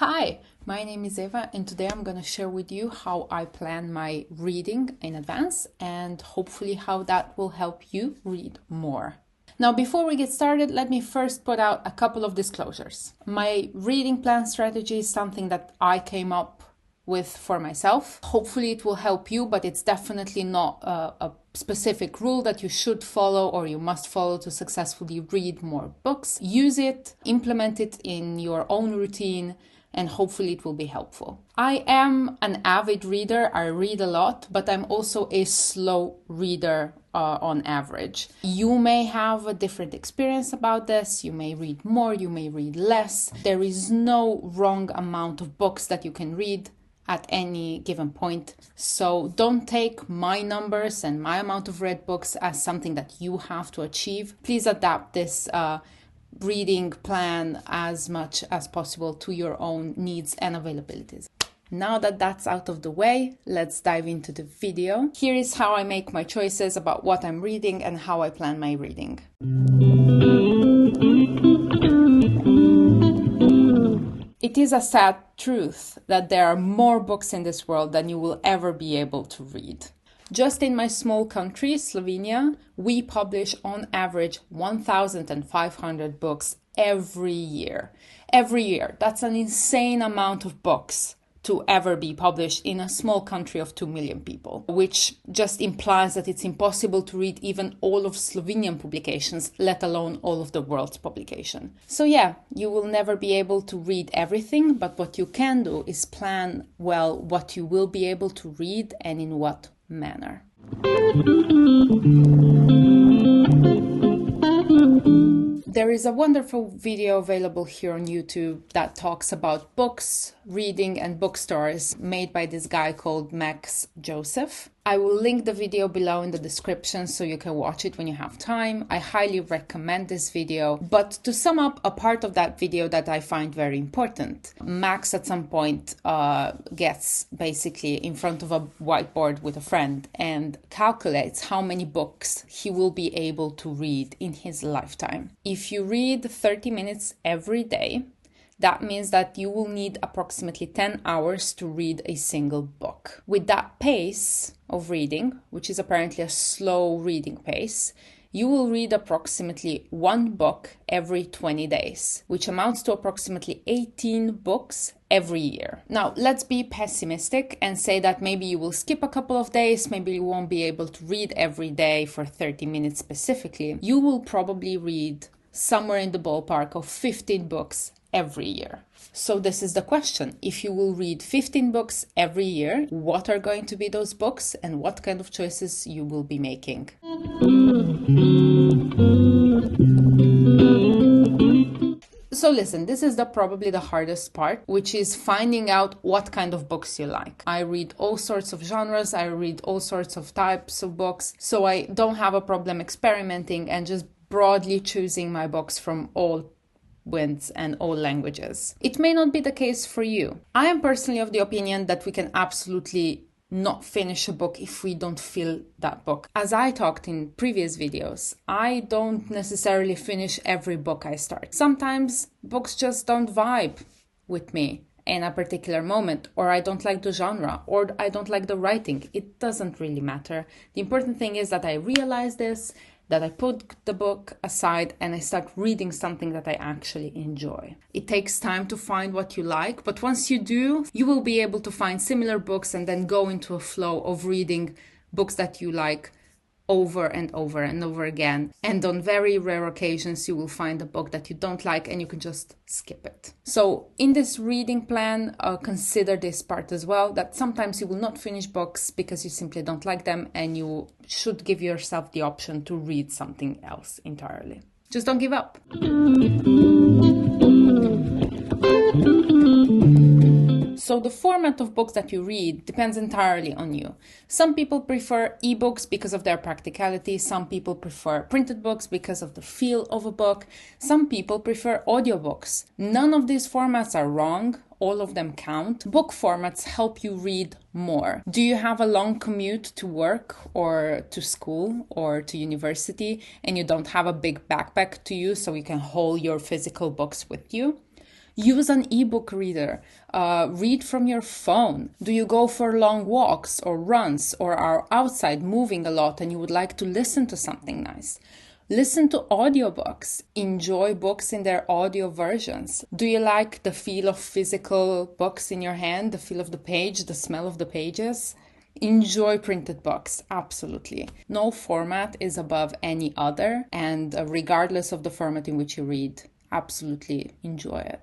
Hi, my name is Eva, and today I'm going to share with you how I plan my reading in advance and hopefully how that will help you read more. Now, before we get started, let me first put out a couple of disclosures. My reading plan strategy is something that I came up with for myself. Hopefully it will help you, but it's definitely not a specific rule that you should follow or you must follow to successfully read more books. Use it, implement it in your own routine, and hopefully it will be helpful. I am an avid reader. I read a lot, but I'm also a slow reader on average. You may have a different experience about this. You may read more, you may read less. There is no wrong amount of books that you can read at any given point. So don't take my numbers and my amount of read books as something that you have to achieve. Please adapt this reading plan as much as possible to your own needs and availabilities. Now that that's out of the way, let's dive into the video. Here is how I make my choices about what I'm reading and how I plan my reading. It is a sad truth that there are more books in this world than you will ever be able to read. Just in my small country, Slovenia, we publish on average 1,500 books every year. Every year. That's an insane amount of books to ever be published in a small country of 2 million people, which just implies that it's impossible to read even all of Slovenian publications, let alone all of the world's publication. So yeah, you will never be able to read everything, but what you can do is plan well what you will be able to read and in what manner. There is a wonderful video available here on YouTube that talks about books, reading, and bookstores made by this guy called Max Joseph. I will link the video below in the description so you can watch it when you have time. I highly recommend this video. But to sum up a part of that video that I find very important, Max at some point gets basically in front of a whiteboard with a friend and calculates how many books he will be able to read in his lifetime. If you read 30 minutes every day, that means that you will need approximately 10 hours to read a single book. With that pace of reading, which is apparently a slow reading pace, you will read approximately one book every 20 days, which amounts to approximately 18 books every year. Now, let's be pessimistic and say that maybe you will skip a couple of days, maybe you won't be able to read every day for 30 minutes specifically. You will probably read somewhere in the ballpark of 15 books every year. So this is the question. If you will read 15 books every year, what are going to be those books and what kind of choices you will be making? So listen, this is probably the hardest part, which is finding out what kind of books you like. I read all sorts of genres, I read all sorts of types of books, so I don't have a problem experimenting and just broadly choosing my books from all winds and all languages. It may not be the case for you. I am personally of the opinion that we can absolutely not finish a book if we don't feel that book. As I talked in previous videos, I don't necessarily finish every book I start. Sometimes books just don't vibe with me in a particular moment, or I don't like the genre, or I don't like the writing. It doesn't really matter. The important thing is that I realize this, that I put the book aside and I start reading something that I actually enjoy. It takes time to find what you like, but once you do, you will be able to find similar books and then go into a flow of reading books that you like over and over and over again. And on very rare occasions, you will find a book that you don't like and you can just skip it. So in this reading plan, consider this part as well, that sometimes you will not finish books because you simply don't like them, and you should give yourself the option to read something else entirely. Just don't give up. So the format of books that you read depends entirely on you. Some people prefer ebooks because of their practicality. Some people prefer printed books because of the feel of a book. Some people prefer audiobooks. None of these formats are wrong. All of them count. Book formats help you read more. Do you have a long commute to work or to school or to university and you don't have a big backpack to use so you can haul your physical books with you? Use an ebook reader. Read from your phone. Do you go for long walks or runs or are outside moving a lot and you would like to listen to something nice? Listen to audiobooks. Enjoy books in their audio versions. Do you like the feel of physical books in your hand, the feel of the page, the smell of the pages? Enjoy printed books, absolutely. No format is above any other, and regardless of the format in which you read, absolutely enjoy it.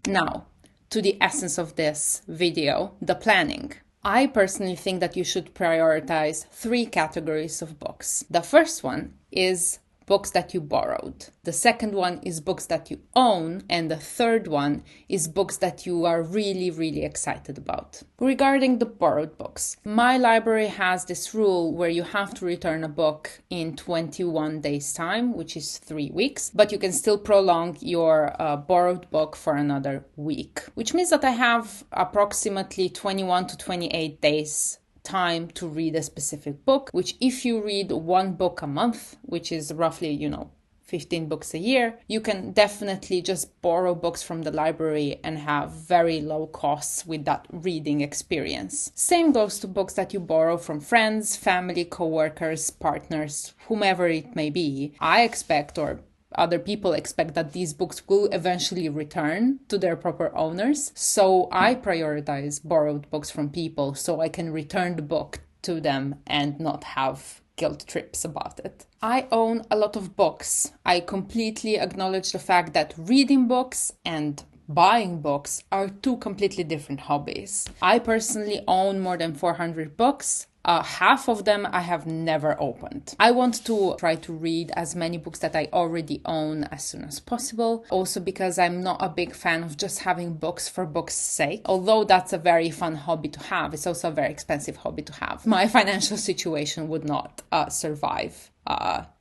Now, to the essence of this video, the planning. I personally think that you should prioritize 3 categories of books. The first one is books that you borrowed. The second one is books that you own. And the third one is books that you are really, really excited about. Regarding the borrowed books, my library has this rule where you have to return a book in 21 days time, which is 3 weeks, but you can still prolong your borrowed book for another week, which means that I have approximately 21 to 28 days time to read a specific book, which if you read 1 book a month, which is roughly, 15 books a year, you can definitely just borrow books from the library and have very low costs with that reading experience. Same goes to books that you borrow from friends, family, co-workers, partners, whomever it may be. I expect, or other people expect, that these books will eventually return to their proper owners. So I prioritize borrowed books from people so I can return the book to them and not have guilt trips about it. I own a lot of books. I completely acknowledge the fact that reading books and buying books are 2 completely different hobbies. I personally own more than 400 books. Half of them I have never opened. I want to try to read as many books that I already own as soon as possible. Also because I'm not a big fan of just having books for books' sake. Although that's a very fun hobby to have, it's also a very expensive hobby to have. My financial situation would not survive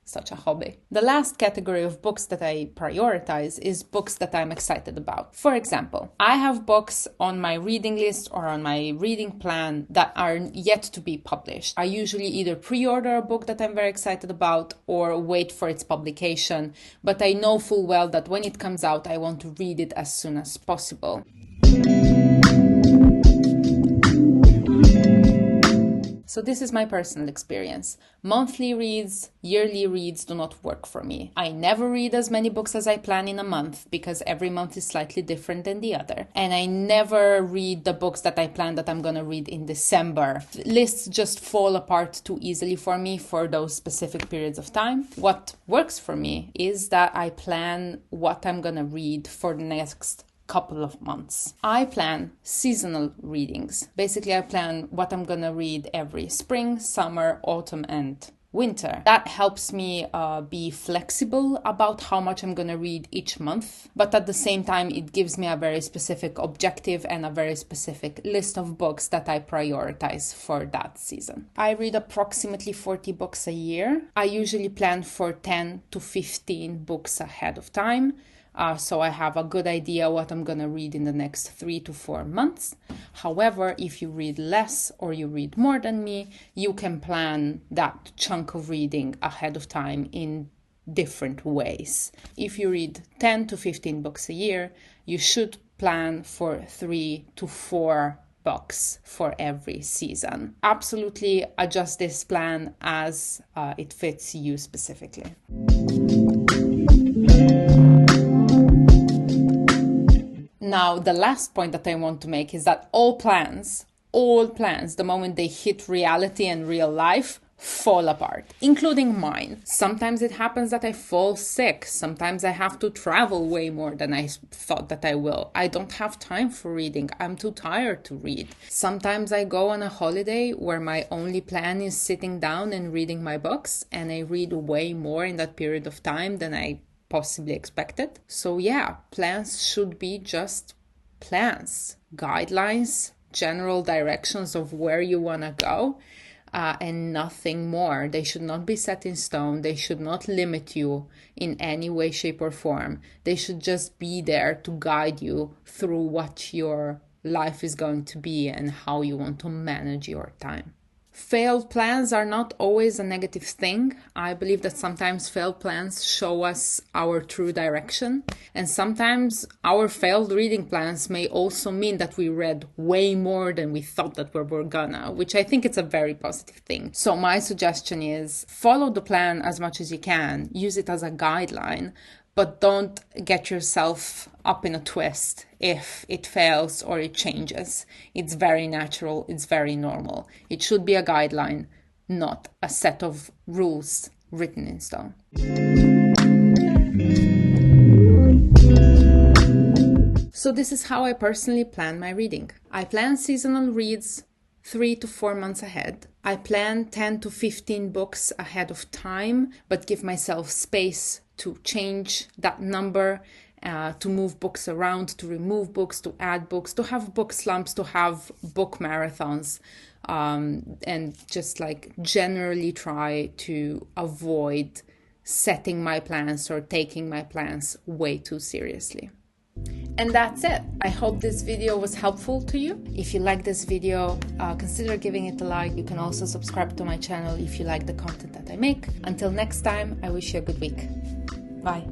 such a hobby. The last category of books that I prioritize is books that I'm excited about. For example, I have books on my reading list or on my reading plan that are yet to be published. I usually either pre-order a book that I'm very excited about or wait for its publication, but I know full well that when it comes out, I want to read it as soon as possible. So this is my personal experience. Monthly reads, yearly reads do not work for me. I never read as many books as I plan in a month because every month is slightly different than the other. And I never read the books that I plan that I'm going to read in December. Lists just fall apart too easily for me for those specific periods of time. What works for me is that I plan what I'm going to read for the next couple of months. I plan seasonal readings. Basically, I plan what I'm gonna read every spring, summer, autumn, and winter. That helps me be flexible about how much I'm gonna read each month, but at the same time, it gives me a very specific objective and a very specific list of books that I prioritize for that season. I read approximately 40 books a year. I usually plan for 10 to 15 books ahead of time. So I have a good idea what I'm going to read in the next 3 to 4 months. However, if you read less or you read more than me, you can plan that chunk of reading ahead of time in different ways. If you read 10 to 15 books a year, you should plan for 3 to 4 books for every season. Absolutely adjust this plan as it fits you specifically. Now, the last point that I want to make is that all plans, the moment they hit reality and real life, fall apart, including mine. Sometimes it happens that I fall sick. Sometimes I have to travel way more than I thought that I will. I don't have time for reading. I'm too tired to read. Sometimes I go on a holiday where my only plan is sitting down and reading my books, and I read way more in that period of time than I possibly expected. So yeah, plans should be just plans, guidelines, general directions of where you want to go, and nothing more. They should not be set in stone. They should not limit you in any way, shape, or form. They should just be there to guide you through what your life is going to be and how you want to manage your time. Failed plans are not always a negative thing. I believe that sometimes failed plans show us our true direction. And sometimes our failed reading plans may also mean that we read way more than we thought that we were gonna, which I think it's a very positive thing. So my suggestion is follow the plan as much as you can. Use it as a guideline, but don't get yourself up in a twist if it fails or it changes. It's very natural, it's very normal. It should be a guideline, not a set of rules written in stone. So this is how I personally plan my reading. I plan seasonal reads 3 to 4 months ahead. I plan 10 to 15 books ahead of time, but give myself space to change that number, to move books around, to remove books, to add books, to have book slumps, to have book marathons, and just like generally try to avoid setting my plans or taking my plans way too seriously. And that's it. I hope this video was helpful to you. If you like this video, consider giving it a like. You can also subscribe to my channel if you like the content that I make. Until next time, I wish you a good week. Bye.